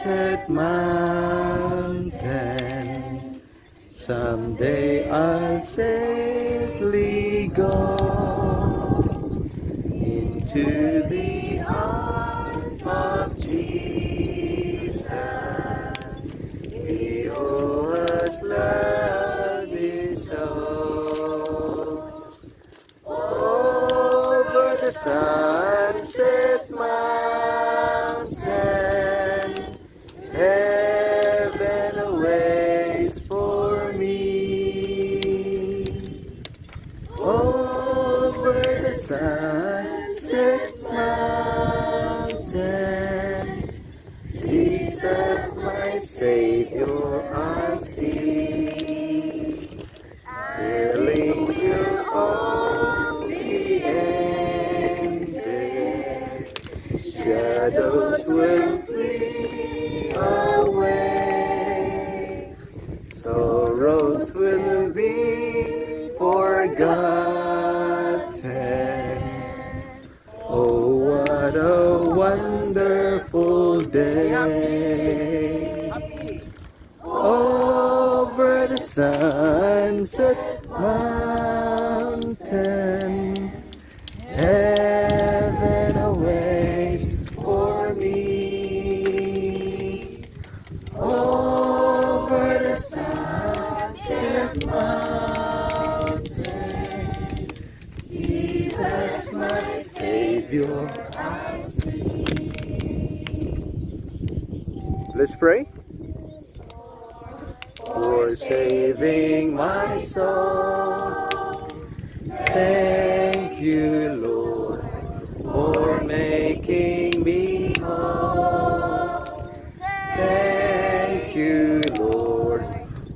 sunset mountain. Someday I'll safely go into the arms of Jesus. He who has loved me so. Over the sunset mountain, heaven awaits for me. Over the sunset mountain, Jesus my Savior I see. Filling all the endless, shadows will flee away, sorrows will be forgotten. Oh, what a wonderful day! Over the sunset mountain, heaven awaits for me. Over the sunset mountain, Jesus my Savior I see. Let's pray. For saving my soul, thank you, Lord, for making me whole. Thank you, Lord,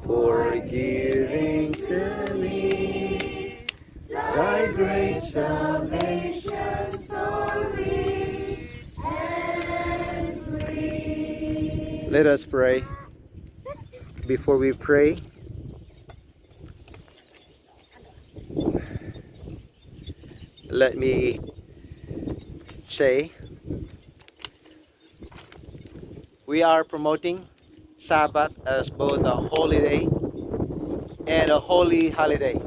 for giving to me thy great salvation so rich and free. Let us pray. Before we pray, let me say we are promoting Sabbath as both a holiday and a holy holiday.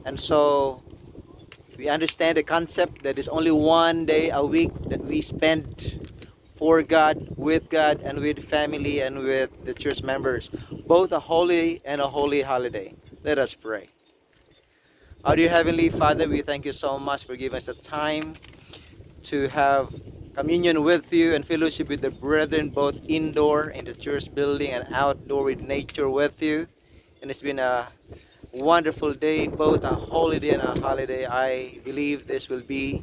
And so we understand the concept that there's only one day a week that we spend for God, with God, and with family and with the church members, both a holy and a holy holiday. Let us pray. Our dear Heavenly Father, we thank you so much for giving us the time to have communion with you and fellowship with the brethren, both indoor in the church building and outdoor with nature with you. And it's been a wonderful day, both a holiday and a holiday. I believe this will be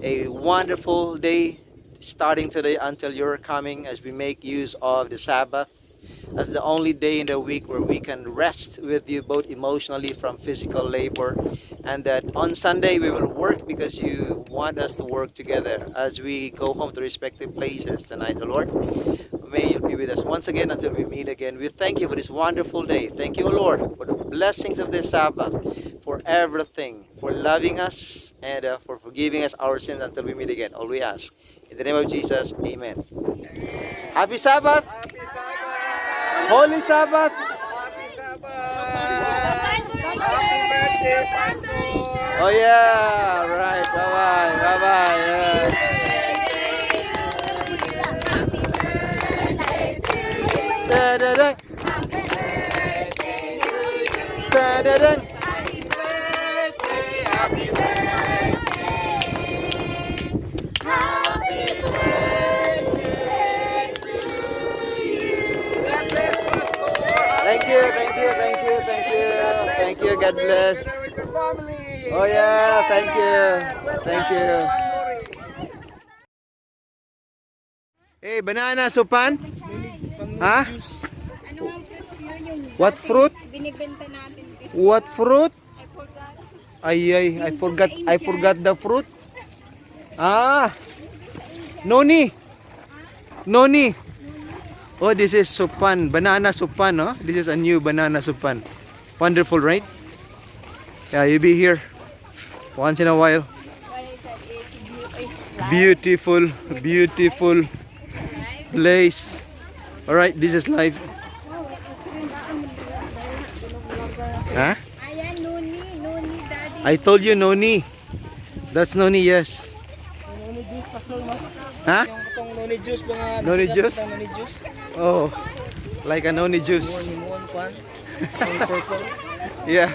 a wonderful day starting today until your coming, as we make use of the Sabbath as the only day in the week where we can rest with you both emotionally from physical labor, and that on Sunday we will work because you want us to work together as we go home to respective places tonight, O Lord. May you be with us once again until we meet again. We thank you for this wonderful day. Thank you, O Lord, for the blessings of this Sabbath, for everything, for loving us, and for forgiving us our sins until we meet again. All we ask. In the name of Jesus, amen. Happy Sabbath! Happy Sabbath! Holy Sabbath! Happy Sabbath! Happy birthday, Pastor! Oh yeah! Right. Bye-bye. Bye-bye. Yeah. Da-da-da. Da-da-da. Happy birthday! Happy birthday! Happy birthday to you! God bless, Pastor! Thank you. Thank you. Thank you. Thank you. Thank you. God bless. Together with your family! Oh yeah. Thank you. Thank you. Hey, banana supan? Ha? Ano ang fruits yun yung What fruit? binibenta natin? What fruit? I forgot. I forgot the fruit. Ah. Noni. Noni. Oh, this is supan. Banana supan, no? This is a new banana supan. Wonderful, right? Yeah, you be here once in a while. What is that? It's Beautiful, beautiful. live. place. Alright, this is live. Huh? Ayan, Noni, Daddy. I told you noni. That's noni, yes. Huh? Itong noni juice mga Noni nasigat juice? ng noni juice. Oh, like a noni juice. Limon kwan. Ang purple. Yeah.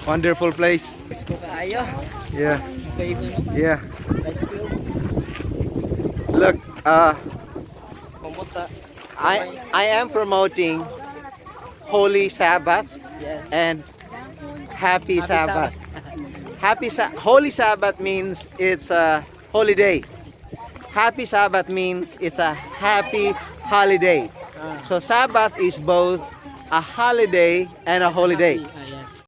Wonderful place. Isko kaayo. Yeah. Okay mo. Yeah. Ice cream. Look, Kumot sa I am promoting Holy Sabbath yes. and Happy Sabbath. Holy Sabbath means it's a holiday. Happy Sabbath means it's a happy holiday. Ah. So Sabbath is both a holiday and a holiday. Happy.